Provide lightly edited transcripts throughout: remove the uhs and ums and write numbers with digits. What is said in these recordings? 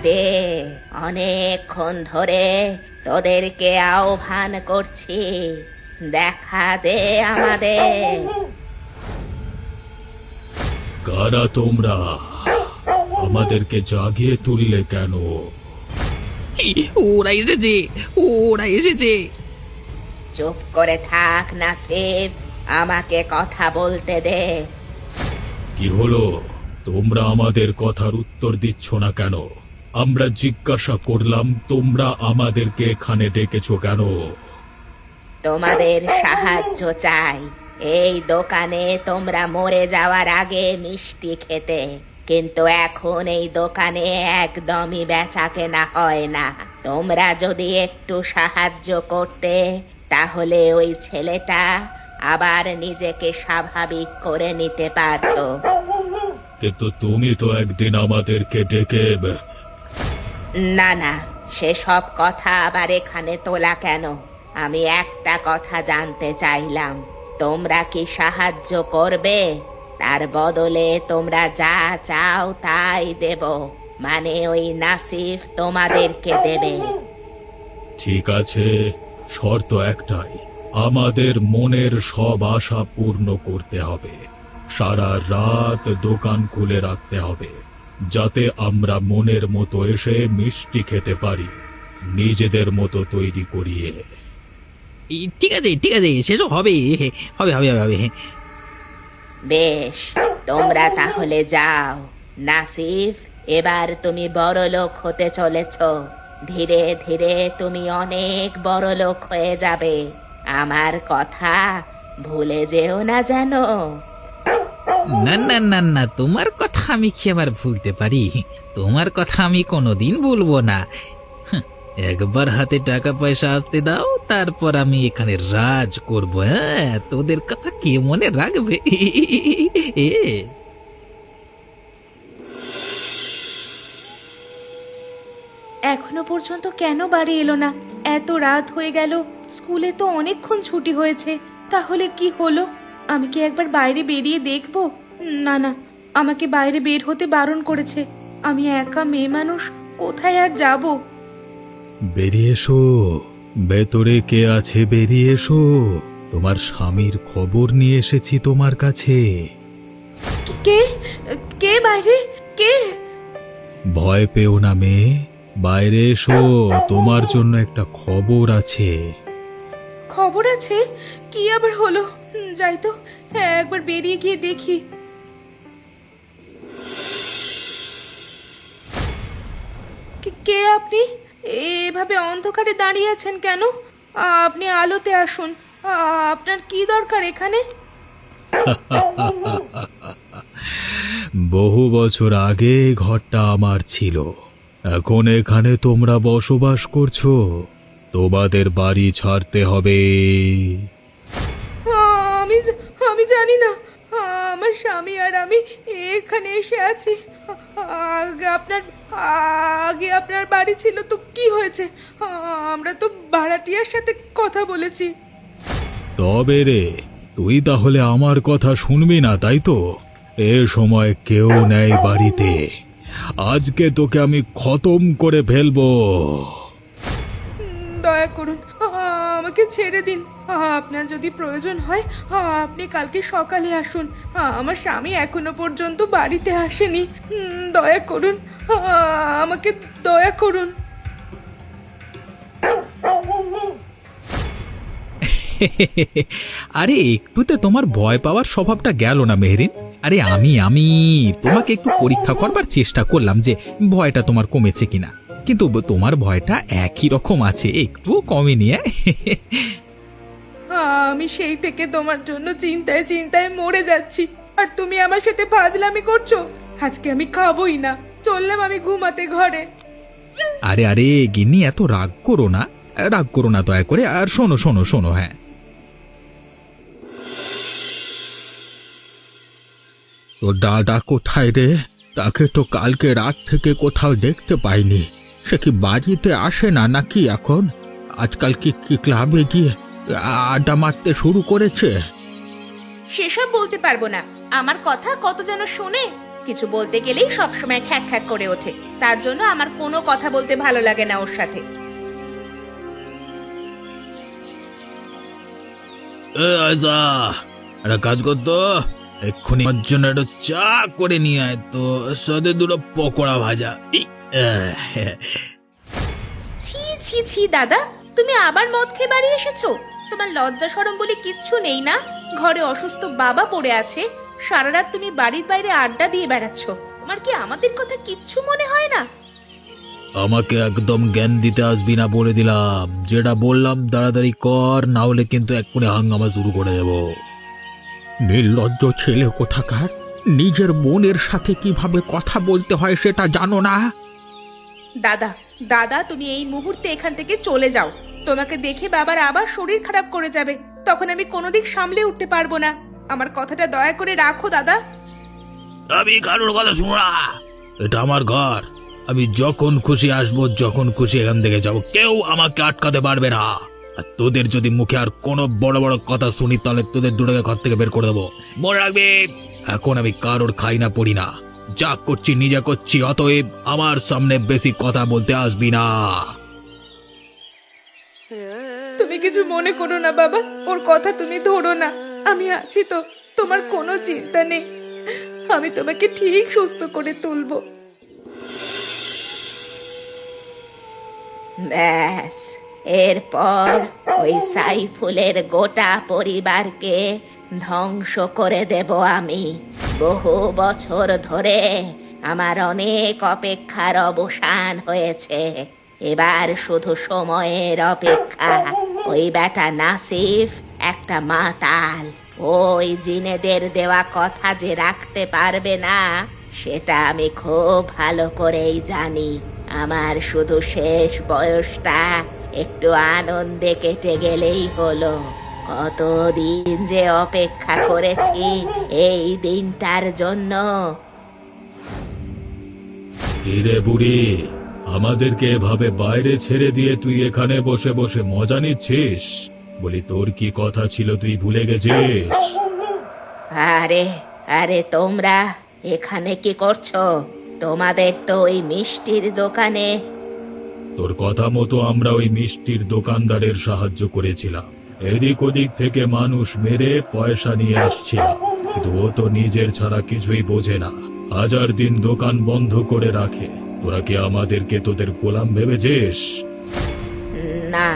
দে, অনেকক্ষণ ধরে তোদেরকে আহ্বান করছি, দেখা দে আমাদের। কারা তোমরা? আমাদেরকে জাগিয়ে তুললে কেন? ওরা এসেছে, ওরা এসেছে। চুপ করে থাক নাসিব, আমাকে কথা বলতে দে। কি হলো? তোমরা আমাদের কথার উত্তর দিচ্ছ না কেন? আমরা জিজ্ঞাসা করলাম, তোমরা আমাদেরকে এখানে ডেকেছো কেন? তোমাদের সাহায্য চাই। এই দোকানে তোমরা মরে যাওয়ার আগে মিষ্টি খেতে, কিন্তু এখন এই দোকানে একদমই বেচা কেনা হয় না। তোমরা যদি একটু সাহায্য করতে, তাহলে ওই ছেলেটা আবার নিজেকে স্বাভাবিক করে নিতে পারতো। কিন্তু তুমি তো একদিন আমাদেরকে ডেকে না না, সেসব কথা আবার এখানে তোলা কেন? আমি একটা কথা জানতে চাইলাম, তোমরা কি সাহায্য করবে? তার বদলে তোমরা যা চাও তাই দেব, মানে ওই নাসিফ তোমাদেরকে দেবে। ঠিক আছে, শর্ত একটাই, আমাদের মনের সব আশা পূর্ণ করতে হবে। সারা রাত দোকান খুলে রাখতে হবে, যাতে আমরা মনের মতো এসে মিষ্টি খেতে পারি, নিজেদের মতো তৈরি করিয়ে। ঠিক আছে, ঠিক আছে, সেসব হবে, হবে হবে হবে। বেশ, তোমরা তাহলে যাও। নাসিফ, এবার তুমি বড় লোক হতে চলেছ। ধীরে ধীরে তুমি অনেক বড় লোক হয়ে যাবে। আমার কথা ভুলে যেও না জানো। না না না না, তোমার কথা আমি কি আবার ভুলতে পারি? তোমার কথা আমি কোনোদিন ভুলবো না। হাহ, একবার হাতে টাকা পয়সা আসতে দাও, তারপর আমি এখানে রাজ করব। হ্যাঁ, তোদের কথা কে মনে রাখবে? এ এখনো পর্যন্ত কেন বাড়ি এলো না? এত রাত হয়ে গেল, স্কুলে তো অনেকক্ষণ ছুটি হয়েছে। তাহলে কি হলো? আমি কি একবার বাইরে বেরিয়ে দেখব? না না, আমাকে বাইরে বের হতে বারণ করেছে। আমি একা মেয়ে মানুষ, কোথায় আর যাব? বেরিয়ে এসো, ভেতরে কে আছে? বেরিয়ে এসো, তোমার স্বামীর খবর নিয়ে এসেছি তোমার কাছে। কে? কে বাইরে? কে? ভয় পেও না মেয়ে, বাইরে এসো, তোমার জন্য একটা খবর আছে। খবর আছে? কি আবার হলো? যাই তো, হ্যাঁ, একবার বেরিয়ে গিয়ে দেখি। কে আপনি? এভাবে অন্ধকারে দাঁড়িয়ে আছেন কেন? আপনি আলোতে আসুন। আপনার কি দরকার এখানে? বহু বছর আগে এই ঘরটা আমার ছিল, এখন এখানে তোমরা বসবাস করছো। তোমাদের বাড়ি ছাড়তে হবে। আমি আমি জানি না। আমার স্বামী আর আমি এখানে এসে আছি। আগে আপনার আগে আপনার বাড়ি ছিল তো কি হয়েছে? আমরা তো ভাড়াটিয়ার সাথে কথা বলেছি। তবে রে, তুই তাহলে আমার কথা শুনবি না, তাই তো? এ সময় কেউ নেই বাড়িতে, আজকে তোকে আমি খতম করে ফেলবো। দয়া করুন, আমাকে ছেড়ে দিন। আপনার যদি প্রয়োজন হয়, আপনি কালকে সকালে আসুন। আমার স্বামী এখনো পর্যন্ত বাড়িতে আসেনি। দয়া করুন, আমাকে দয়া করুন। আরে একটুতে তোমার ভয় পাওয়ার স্বভাবটা গেল না মেহরিন। আরে আমি তোমাকে একটু পরীক্ষা করবার চেষ্টা করলাম যে ভয়টা তোমার কমেছে কিনা, কিন্তু তোমার ভয়টা একই রকম আছে, একটু কমেনি। আমি সেই থেকে তোমার জন্য চিন্তায় চিন্তায় মরে যাচ্ছি, আর তুমি আমার সাথে ফাজলামি করছো। আজকে আমি খাবোই না, চললাম আমি ঘুমাতে ঘরে। আরে আরে গিন্নি, এত রাগ করো না, রাগ করো না দয়া করে। আর শোনো শোনো শোনো, হ্যাঁ, তো দাদা কোথায় রে? তাকে তো কালকে রাত থেকে কোথাও দেখতে পাইনি। সে কি বাড়িতে আসে না নাকি এখন? আজকাল কি কি ক্লাবে গিয়ে আড্ডা মারতে শুরু করেছে? সেসব বলতে পারবো না। আমার কথা কত যেন শোনে, কিছু বলতে গেলেই সবসময় খ্যাক খ্যাক করে ওঠে, তার জন্য আমার কোনো কথা বলতে ভালো লাগে না ওর সাথে। আচ্ছা, একটা কাজ করতো, এক্ষুনি আমার জন্য একটা চা করে নিয়ে আয় তো, সাথে দুটো পকোড়া ভাজা। ছি ছি ছি দাদা, তুমি আবার মদ খেয়ে বাড়ি এসেছো? তোমার লজ্জা শরম বলে কিচ্ছু নেই না? ঘরে অসুস্থ বাবা পড়ে আছে, সারা রাত তুমি বাড়ির বাইরে আড্ডা দিয়ে বেড়াচ্ছ, তোমার কি আমাদের কথা কিচ্ছু মনে হয় না? আমাকে একদম জ্ঞান দিতে আসবি না বলে দিলাম। যেটা বললাম তাড়াতাড়ি কর, না হলে কিন্তু এক্ষুনি হাঙ্গামা শুরু করে দেব। নির্লজ্জ ছেলে কোথাকার, নিজের বোনের সাথে কিভাবে কথা বলতে হয় সেটা জানো না? দাদা দাদা, তুমি এই মুহূর্তে এখান থেকে চলে যাও। তোমাকে দেখে বাবার আবার শরীর খারাপ করে যাবে, তখন আমি কোনোদিক সামলে উঠতে পারবো না। আমার কথাটা দয়া করে রাখো দাদা। আমি কারোর কথা শুনো না, এটা আমার ঘর। আমি যখন খুশি আসবো, যখন খুশি এখান থেকে যাব, কেউ আমাকে আটকাতে পারবে না। আর তোদের যদি মুখে আর কোনো বড় বড় কথা শুনি, তাহলে তোদের দুটোকে ঘর থেকে বের করে দেবো, মনে রাখবি। এখন আমি কারোর খাই না পড়ি না, যা করছি নিজে করছি, অতএব আমার সামনে বেশি কথা বলতে আসবি না। তুমি কিছু মনে করো না বাবা, ওর কথা তুমি ধরো না, আমি আছি তো, তোমার কোনো চিন্তা নেই, আমি তোমাকে ঠিক সুস্থ করে তুলবো। ব্যাস, এরপর ওই সাইফুলের গোটা পরিবারকে ধ্বংস করে দেব আমি। বহু বছর ধরে আমার অনেক অপেক্ষার অবসান হয়েছে, এবার শুধু সময়ের অপেক্ষা। ওই বেটা নাসিফ একটা মাতাল, ওই জিনেদের দেওয়া কথা যে রাখতে পারবে না সেটা আমি খুব ভালো করেই জানি। আমার শুধু শেষ বয়সটা একটু আনন্দে কেটে গেলেই হলো। কতদিন যে অপেক্ষা করেছি এই দিনটার জন্য। হিরে বুড়ি, আমাদেরকে এভাবে বাইরে ছেড়ে দিয়ে তুই এখানে বসে বসে মজা নিচ্ছিস? বলি, তোর কি কথা ছিল তুই ভুলে গেছিস? আরে আরে, তোমরা এখানে কি করছো? তোমাদের তো ওই মিষ্টির দোকানে। তোর কথা মতো আমরা ওই মিষ্টির দোকানদারের সাহায্য করেছিলাম, এদিক ওদিক থেকে মানুষ মেরে পয়সা নিয়ে আসছিলাম, কিন্তু ও তো নিজের ছাড়া কিছুই বোঝে না, হাজার দিন দোকান বন্ধ করে রাখে। তোরা কি আমাদেরকে তোদের গোলাম ভেবেছিস? না,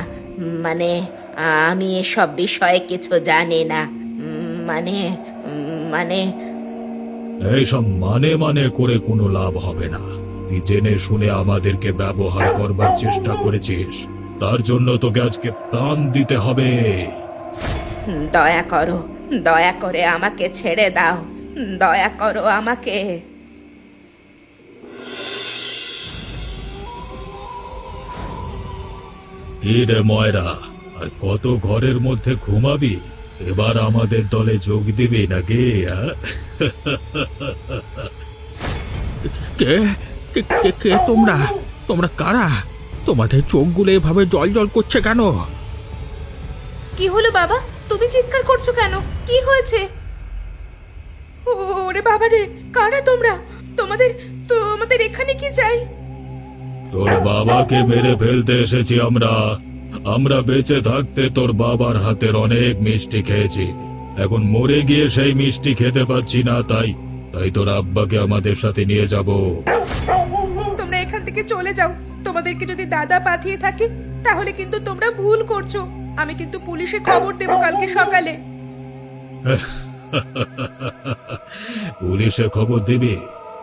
মানে আমি এসব বিষয়ে কিছু জানি না। মানে মানে এইসব মানে মানে করে কোনো লাভ হবে না। তুই জেনে শুনে আমাদেরকে ব্যবহার করবার চেষ্টা করেছিস, তার জন্য তোকে আজকে প্রাণ দিতে হবে। দয়া করো, দয়া করে আমাকে ছেড়ে দাও, দয়া করো আমাকে। রে ময়রা, আর কত ঘরের মধ্যে ঘুমাবি? এবার আমাদের দলে যোগ দিবি নাকি? কে কে কে কে তোমরা? তোমরা কারা? তোমাদের চোখগুলো এভাবে জল জল করছে কেন? কি হলো বাবা, তুমি চিৎকার করছো কেন? কি হয়েছে? ওরে বাবা রে, কারা তোমরা? তোমাদের তোমাদের এখানে কি চাই? তোর বাবাকে মেরে ফেলতে এসেছি আমরা। আমরা বেঁচে থাকতে তোর বাবার হাতের অনেক মিষ্টি খেয়েছি, এখন মরে গিয়ে সেই মিষ্টি খেতে পাচ্ছি না, তাই তাই তোর আব্বাকে আমাদের সাথে নিয়ে যাব। তোমরা এখান থেকে চলে যাও। তোমাদেরকে যদি দাদা পাঠিয়ে থাকে তাহলে কিন্তু তোমরা ভুল করছো। আমি কিন্তু পুলিশে খবর দেবো কালকে সকালে। পুলিশে খবর দিবি?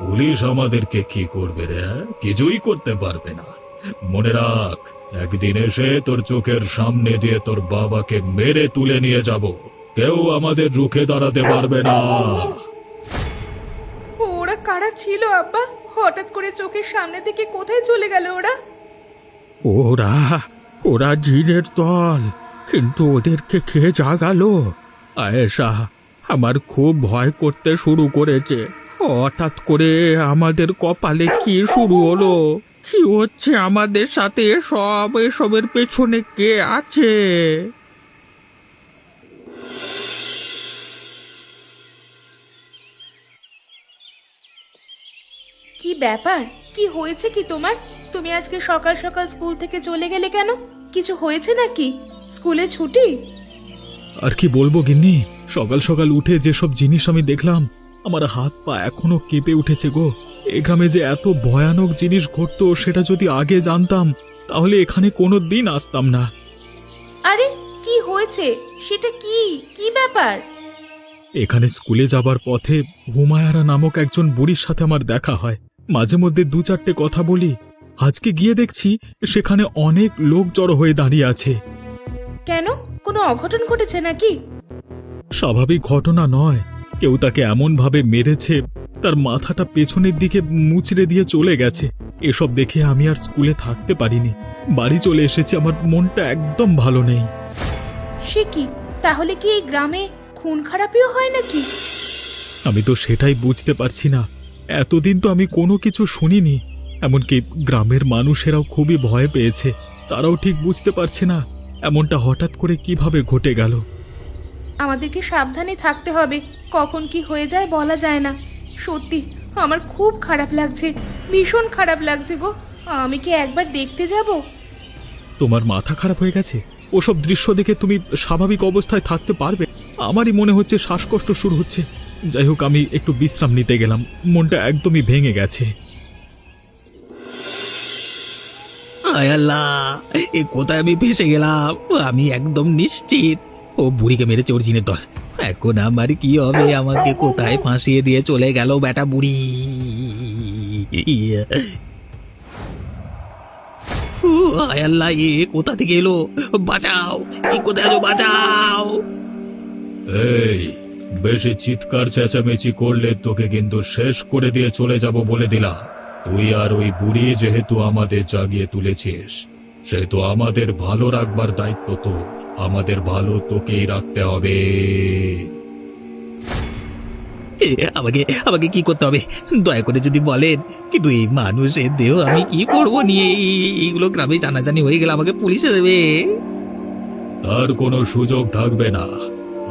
পুলিশ আমাদেরকে কি করবে রে? কিছুই করতে পারবে না। মনে রাখ, একদিন এসে তোর চোখের সামনে দিয়ে তোর বাবাকে মেরে তুলে নিয়ে যাব, কেউ আমাদের রুখে দাঁড়াতে পারবে না। ওরা কারা ছিল আব্বা? হঠাৎ করে চোখের সামনে থেকে কোথায় চলে গেল ওরা? ওরা ওরা জিনের দল, কিন্তু ওদেরকে কে জাগালো? আয়েশা, আমার খুব ভয় করতে শুরু করেছে। হঠাৎ করে আমাদের কপালে কি শুরু হলো? কি হচ্ছে আমাদের সাথে? এসবের পেছনে কে আছে? কি ব্যাপার? কি হয়েছে কি তোমার? তুমি আজকে সকাল সকাল স্কুল থেকে চলে গেলে কেন? কিছু হয়েছে নাকি? স্কুলে ছুটি? আর কি বলবো গিন্নি, সকাল সকাল উঠে যেসব জিনিস আমি দেখলাম, আমার হাত পা এখনো কেঁপে উঠেছে গো। এ গ্রামে যে এত ভয়ানক জিনিস ঘটতো সেটা যদি আগে জানতাম তাহলে এখানে কোনো দিন আসতাম না। আরে কি হয়েছে? সেটা কি কি ব্যাপার? এখানে স্কুলে যাবার পথে হুমায়ারা নামক একজন বুড়ির সাথে আমার দেখা হয়। মাঝে মধ্যে দু চারটে কথা বলি। আজকে গিয়ে দেখছি সেখানে অনেক লোক জড়ো হয়ে দাঁড়িয়ে আছে। কেন, কোনো অঘটন ঘটেছে নাকি? স্বাভাবিক ঘটনা নয়, কেউ তাকে এমন ভাবে মেরেছে তার মাথাটা পেছনের দিকে মুচড়ে দিয়ে চলে গেছে। এসব দেখে আমি আর স্কুলে থাকতে পারিনি, বাড়ি চলে এসেছি। আমার মনটা একদম ভালো নেই। সে কি, তাহলে কি এই গ্রামে খুন খারাপিও হয় নাকি? আমি তো সেটাই বুঝতে পারছি না। এতদিন তো আমি কোনো কিছু শুনিনি। এমনকি গ্রামের মানুষেরাও খুবই ভয় পেয়েছে। তারাও ঠিক বুঝতে পারছে না এমনটা হঠাৎ করে কিভাবে ঘটে গেল। আমাদেরকে সাবধানে থাকতে হবে, কখন কি হয়ে যায় বলা যায় না। সত্যি আমার খুব খারাপ লাগছে, ভীষণ খারাপ লাগছে গো। আমি কি একবার দেখতে যাব? তোমার মাথা খারাপ হয়ে গেছে? ওসব দৃশ্য দেখে তুমি স্বাভাবিক অবস্থায় থাকতে পারবে? আমারই মনে হচ্ছে শ্বাসকষ্ট শুরু হচ্ছে। যাই হোক, আমি একটু বিশ্রাম নিতে গেলাম, মনটা একদমই ভেঙে গেছে। আয় আল্লাহ, এ কোথায় আমি ফেসে গেলাম? আমি একদম নিশ্চিত ও বুড়িকে মেরেছে ওর জিনের দল। এখন আমার কি হবে? আমাকে কোথায় ফাঁসিয়ে দিয়ে চলে গেল বেটা বুড়ি। আয় আল্লাহ, এ কোথা থেকে এলো? বাঁচাও, এই কোথায় আছো? বাঁচাও! এই, বেশি চিৎকার চেঁচামেচি করলে তোকে কিন্তু শেষ করে দিয়ে চলে যাব বলে দিলাম। তুই আর ওই বুড়ি যেহেতু আমাদের জাগিয়ে তুলেছিস, সেহেতু আমাদের ভালো রাখবার দায়িত্ব তো। আমাদের ভালো তোকেই রাখতে হবে। আমাকে আমাকে কি করতে হবে দয়া করে যদি বলেন। কিন্তু এই মানুষের দেহ আমি কি করব নিয়ে? এইগুলো গ্রামে জানাজানি হয়ে গেলে আমাকে পুলিশে দেবে। তার কোনো সুযোগ থাকবে না।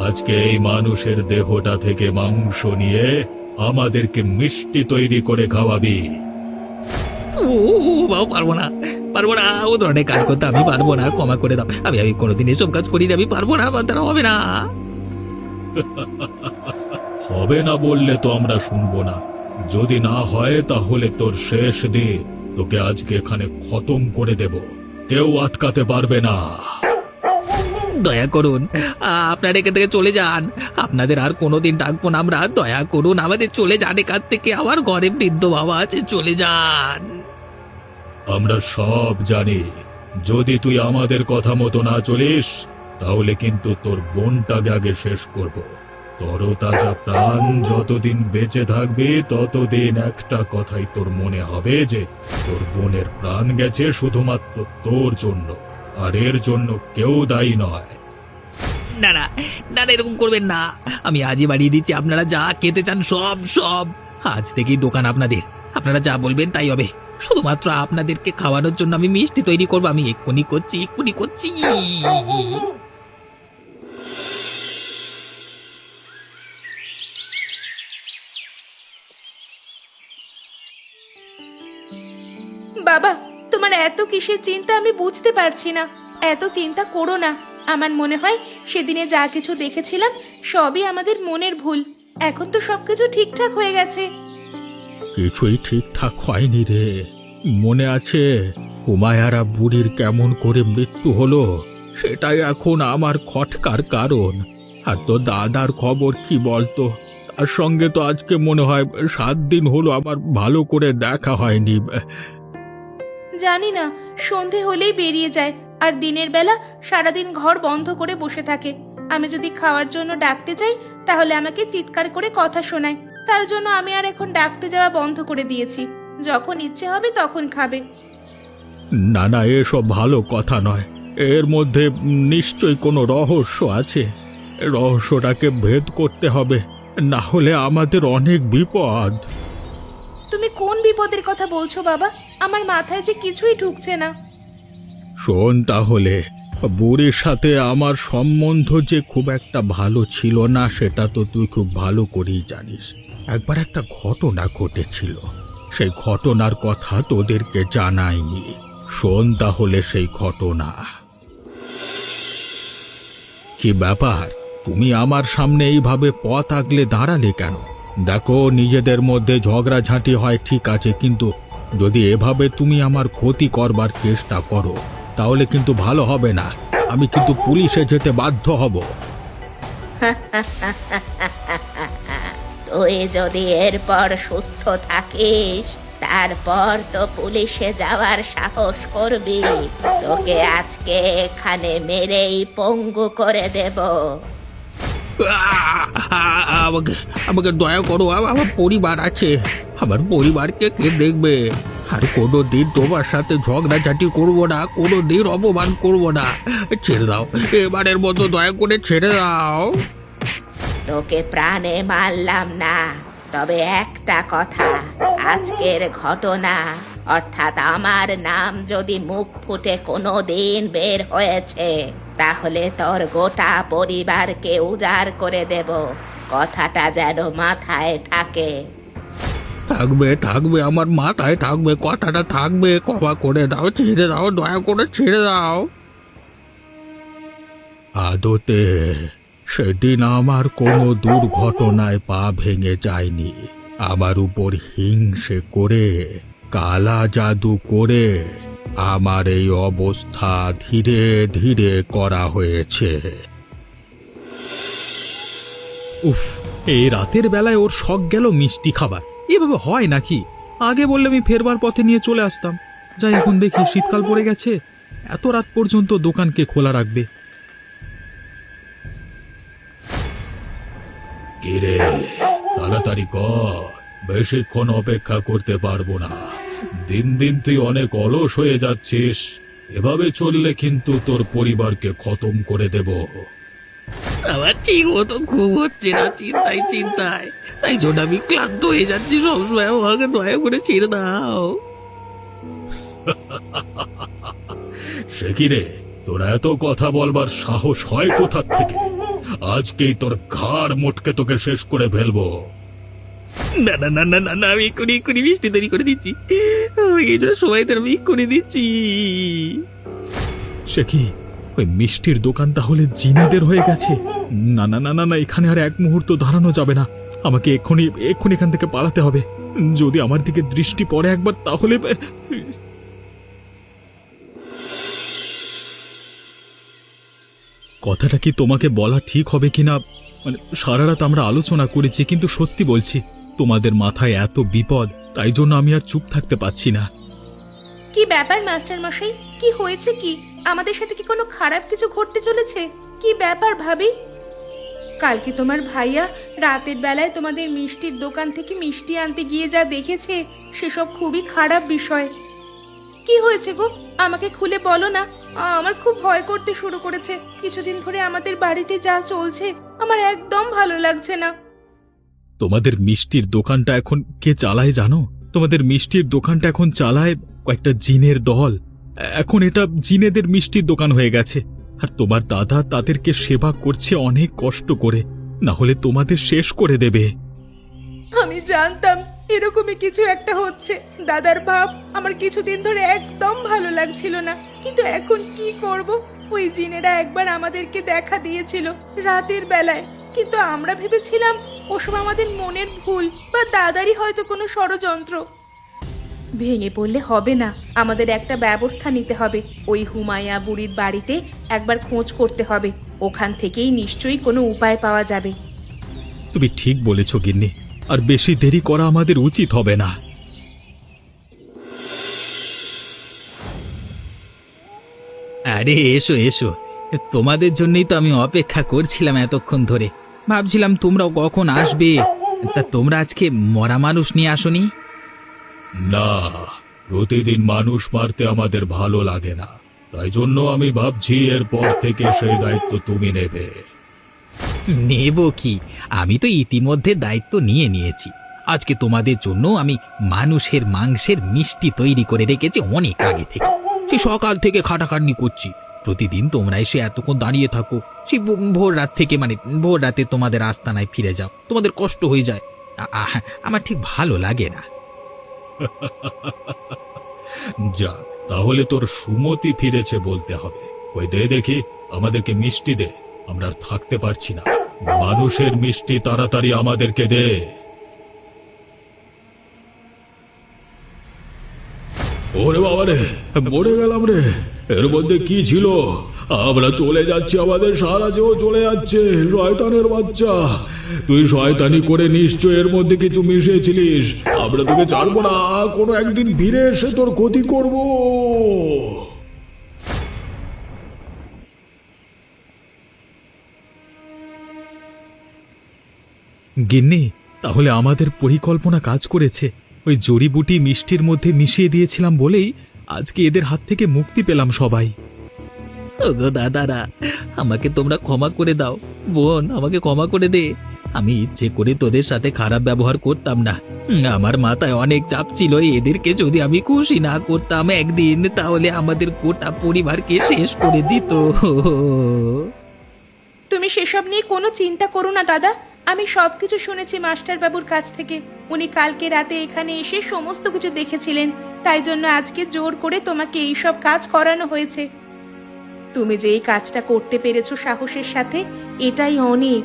আজকে এই মানুষের দেহটা থেকে মাংস নিয়ে আমাদেরকে মিষ্টি তৈরি করে খাওয়াবি। বাবা, পারবো না, পারবো না। ও ধরনের কাজ করতে আমি পারবো না, ক্ষমা করে দাও। আমি কোনোদিন এসব কাজ করি না, আমি পারবো না। আমার দ্বারা হবে না। হবে না বললে তো আমরা শুনবো না। যদি না হয় তাহলে তোর শেষ দিন। তোকে আজকে এখানে খতম করে দেব, কেউ আটকাতে পারবে না। দয়া করুন, আপনারা এখান থেকে চলে যান। আপনাদের আর কোনোদিন ডাকবো না আমরা। দয়া করুন, আমাদের চলে যান এখান থেকে। আমার ঘরে বৃদ্ধ বাবা আছে, চলে যান। আমরা সব জানি, যদি তুই আমাদের কথা মতো না চলিস তাহলে কিন্তু তোর বোনটাকে আগে শেষ করব। তরতাজা প্রাণ যতদিন বেঁচে থাকবে ততদিন একটা কথাই তোর মনে হবে, যে তোর বোনের প্রাণ গেছে শুধুমাত্র তোর জন্য, আর এর জন্য কেউ দায়ী নয়। না না না, এরকম করবেন না। আমি আজই বাড়িয়ে দিচ্ছি। আপনারা যা খেতে চান সব সব আজ থেকেই দোকান আপনাদের। আপনারা যা বলবেন তাই হবে। শুধুমাত্র আপনাদেরকে খাওয়ানোর জন্য আমি মিষ্টি তৈরি করবো। আমি এক্ষুনি করছি, এক্ষুনি করছি। বাবা, তোমার এত কিসের চিন্তা আমি বুঝতে পারছি না। এত চিন্তা করো না। আমার মনে হয় সেদিনে যা কিছু দেখেছিলাম সবই আমাদের মনের ভুল। এখন তো সবকিছু ঠিকঠাক হয়ে গেছে। কিছুই ঠিকঠাক হয়নি রে। মনে আছে হুমায়ারা বুড়ির কেমন করে মৃত্যু হলো? সেটাই এখন আমার খটকার কারণ। আর তো দাদার খবর কি বলতো? তার সঙ্গে তো আজকে মনে হয় 7 দিন হলো আমার ভালো করে দেখা হয়নি। জানি না, সন্ধে হলেই বেরিয়ে যায় আর দিনের বেলা সারাদিন ঘর বন্ধ করে বসে থাকে। আমি যদি খাওয়ার জন্য ডাকতে যাই তাহলে আমাকে চিৎকার করে কথা শোনায়। তার জন্য আমি আর এখন ডাকতে যাওয়া বন্ধ করে দিয়েছি। যখন ইচ্ছে হবে তখন খাবে। না না, এসব ভালো কথা নয়। এর মধ্যে নিশ্চয়ই কোনো রহস্য আছে। রহস্যটাকে ভেদ করতে হবে, না হলে আমাদের অনেক বিপদ। তুমি কোন বিপদের কথা বলছো বাবা? আমার মাথায় যে কিছুই ঢুকছে না। শোন তাহলে, বুড়ির সাথে আমার সম্বন্ধ যে খুব একটা ভালো ছিল না সেটা তো তুই খুব ভালো করেই জানিস। একবার একটা ঘটনা ঘটেছিল। সেই ঘটনার কথা তোদেরকে জানাইনি। শোন তাহলে সেই ঘটনা। কি ব্যাপার, তুমি আমার সামনে এইভাবে পথ আগলে দাঁড়ালে কেন? দেখো, নিজেদের মধ্যে ঝগড়াঝাঁটি হয় ঠিক আছে, কিন্তু যদি এভাবে তুমি আমার ক্ষতি করবার চেষ্টা করো তাহলে কিন্তু ভালো হবে না। আমি কিন্তু পুলিশে যেতে বাধ্য হব। তুই যদি এরপর সুস্থ থাকিস তারপর তো পুলিশে যাওয়ার সাহস করবি। তোকে আজকে এখানে মেরেই পঙ্গু করে দেব। আমাকে আমাকে দয়া করো, আমার পরিবার আছে, আমার পরিবারকে কে দেখবে? আর কোনো দিন তোমার সাথে ঝগড়াঝাটি করবো না, কোনো দিন অপমান করবো না। ছেড়ে দাও, এবারের মতো দয়া করে ছেড়ে দাও। তোকে প্রাণে মারলাম না, তবে একটা কথা, আজকের ঘটনা অর্থাৎ আমার নাম যদি মুখ ফুটে কোনো দিন বের হয়েছে তাহলে তোর গোটা পরিবারকে উজাড় করে দেব। কথাটা যেন মাথায় থাকে। থাকবে থাকবে, আমার মাথায় থাকবে, কথাটা থাকবে। ক্ষমা করে দাও, ছেড়ে দাও, দয়া করে ছেড়ে দাও। আদতে সেদিন আমার কোনো দুর্ঘটনায় পা ভেঙে যায়নি। আমার উপর হিংসে করে, কালা জাদু করে আমার এই অবস্থা ধীরে ধীরে করা হয়েছে। উফ, এই রাতের বেলায় ওর শখ গেল মিষ্টি খাবার। এভাবে হয় নাকি? আগে বললে আমি ফেরবার পথে নিয়ে চলে আসতাম। যাই, এখন দেখি শীতকাল পড়ে গেছে, এত রাত পর্যন্ত দোকানকে খোলা রাখবে। কিরে, তাড়াতাড়ি কর, বেশিক্ষণ অপেক্ষা করতে পারবো না। দিন দিন তুই অনেক অলস হয়ে যাচ্ছিস। এভাবে চললে কিন্তু তোর পরিবারকে খতম করে দেব। আমার ঠিক মতো ঘুম হচ্ছে না, চিন্তায় চিন্তায়, তাই জন্য আমি ক্লান্ত হয়ে যাচ্ছি। সবসময় আমাকে দয়া করে ছেড়ে দাও। সে কি রে, তোর এত কথা বলবার সাহস হয় কোথা থেকে? আজকেই তোর ঘাড় মোটকে তোকে শেষ করে ফেলবো। না না না না না না, আমি এক্ষুনি মিষ্টি তৈরি করে দিচ্ছি। এই জন্য সময় তো আমি করে দিচ্ছি। সে কি, ওই মিষ্টির দোকান তাহলে জিনেদের হয়ে গেছে? না না না না না, এখানে আর এক মুহূর্ত দাঁড়ানো যাবে না। আমাকে এক্ষুনি এক্ষুনি এখান থেকে পালাতে হবে। যদি আমার দিকে দৃষ্টি পড়ে একবার তাহলে। কথাটা কি তোমাকে বলা ঠিক হবে কিনা, মানে সারা রাত আমরা আলোচনা করেছি, কিন্তু সত্যি বলছি তোমাদের মাথায় এত বিপদ, তাই জন্য আমি আর চুপ থাকতে পারছি না। কি ব্যাপার মাস্টার মশাই, কি হয়েছে? কি আমাদের সাথে কি কোনো খারাপ কিছু ঘটতে চলেছে? কি ব্যাপার ভাবি? কালকে তোমার ভাইয়া রাতের বেলায় তোমাদের মিষ্টির দোকান থেকে মিষ্টি আনতে গিয়ে যা দেখেছে সেসব খুবই খারাপ বিষয়। কি হয়েছে গো, আমাকে খুলে বলো না। আমার খুব ভয় করতে শুরু করেছে। কিছুদিন ধরে আমাদের বাড়িতে যা চলছে আমার একদম ভালো লাগছে না। তোমাদের মিষ্টির দোকানটা এখন কে চালায় জানো? তোমাদের মিষ্টির দোকানটা এখন চালায় কয়েকটা জিনের দল। এখন এটা জিনেদের মিষ্টির দোকান হয়ে গেছে। আর তোমার দাদা তাদেরকে সেবা করছে অনেক কষ্ট করে, না হলে তোমাদের শেষ করে দেবে। আমি জানতাম এরকমই কিছু একটা হচ্ছে। দাদার ভাব আমার কিছুদিন ধরে একদম ভালো লাগছিল না, কিন্তু এখন কি করব? ওই জিনেরা একবার আমাদেরকে দেখা দিয়েছিল রাতের বেলায়, কিন্তু আমরা ভেবেছিলাম ওসব আমাদের মনের ভুল বা দাদারই হয়তো কোনো ষড়যন্ত্র। ভেঙে পড়লে হবে না, আমাদের একটা ব্যবস্থা নিতে হবে। ওই হুমায়া বুড়ির বাড়িতে একবার খোঁজ করতে হবে, ওখান থেকেই নিশ্চয়ই কোনো উপায় পাওয়া যাবে। তুমি ঠিক বলেছ গিন্নি, আর বেশি দেরি করা আমাদের উচিত হবে না। আরে এসো এসো, তোমাদের জন্যই তো আমি অপেক্ষা করছিলাম এতক্ষণ ধরে। ভাবছিলাম তোমরাও কখন আসবে। তা তোমরা আজকে মরা মানুষ নিয়ে আসোনি? না, প্রতিদিন মানুষ মারতে আমাদের ভালো লাগে না, তাই জন্য আমি ভাবছি এরপর থেকে সেই দায়িত্ব তুমি নেবে। নেব কি, আমি তো ইতিমধ্যে দায়িত্ব নিয়ে নিয়েছি। আজকে তোমাদের জন্য আমি মানুষের মাংসের মিষ্টি তৈরি করে রেখেছি অনেক আগে থেকে। সে সকাল থেকে খাটাখাটনি করছি, প্রতিদিন তোমরা এসে এতক্ষণ দাঁড়িয়ে থাকো। সে ভোর রাত থেকে, মানে ভোর রাতে তোমাদের আস্তানায় ফিরে যাও, তোমাদের কষ্ট হয়ে যায়। আমার ঠিক ভালো লাগে না। যা, তাহলে তোর সুমতি ফিরেছে বলতে হবে। ওই দে দেখি, আমাদেরকে মিষ্টি দে, আমরা আর থাকতে পারছি না। মানুষের মিষ্টি তাড়াতাড়ি আমাদেরকে দে। ওরে বাবা রে, মরে গেলাম রে। এর মধ্যে কি ছিল? আমরা চলে যাচ্ছি, আমাদের সারা জীব চলে যাচ্ছে। শয়তানের বাচ্চা, তুই শয়তানি করে নিশ্চয় এর মধ্যে কিছু মিশিয়েছিলিস। আমরা তোকে ছাড়বো না, কোনো একদিন ফিরে এসে তোর ক্ষতি করব। গিন্নি, তাহলে আমাদের পরিকল্পনা কাজ করেছে। ওই জড়িবুটি মিষ্টির মধ্যে মিশিয়ে দিয়েছিলাম বলেই আজকে এদের হাত থেকে মুক্তি পেলাম সবাই। ওগো দাদারা, আমাকে তোমরা ক্ষমা করে দাও। বোন, আমাকে ক্ষমা করে দে। আমি ইচ্ছে করে তোদের সাথে খারাপ ব্যবহার করতাম না। আমার মাথায় অনেক চাপ ছিল, এদেরকে যদি আমি খুশি না করতাম একদিন, তাহলে আমাদের গোটা পরিবারকে শেষ করে দিত। তুমি সেসব নিয়ে কোনো চিন্তা করো না দাদা। আমি সবকিছু শুনেছি মাস্টার বাবুর কাছ থেকে। উনি কালকে রাতে এখানে এসে সমস্ত কিছু দেখেছিলেন, তাই জন্য আজকে জোর করে তোমাকে এইসব কাজ করানো হয়েছে। তুমি যে এই কাজটা করতে পেরেছো সাহসের সাথে, এটাই অনেক।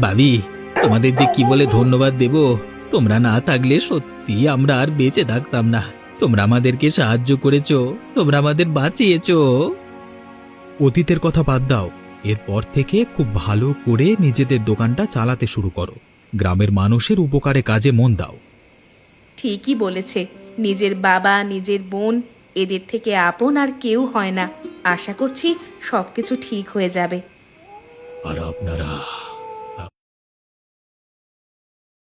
ভাবি, তোমাদের যে কি বলে ধন্যবাদ দেব। তোমরা না থাকলে সত্যি আমরা আর বেঁচে থাকতাম না। তোমরা আমাদেরকে সাহায্য করেছো, তোমরা আমাদের বাঁচিয়েছো। অতীতের কথা বাদ দাও, এরপর থেকে খুব ভালো করে নিজেদের দোকানটা চালাতে শুরু করো। গ্রামের মানুষের উপকারে কাজে মন দাও। ঠিকই বলেছে। নিজের বাবা, নিজের বোন, এদের থেকে আপন আর কেউ হয় না। আশা করছি সবকিছু ঠিক হয়ে যাবে। আর আপনারা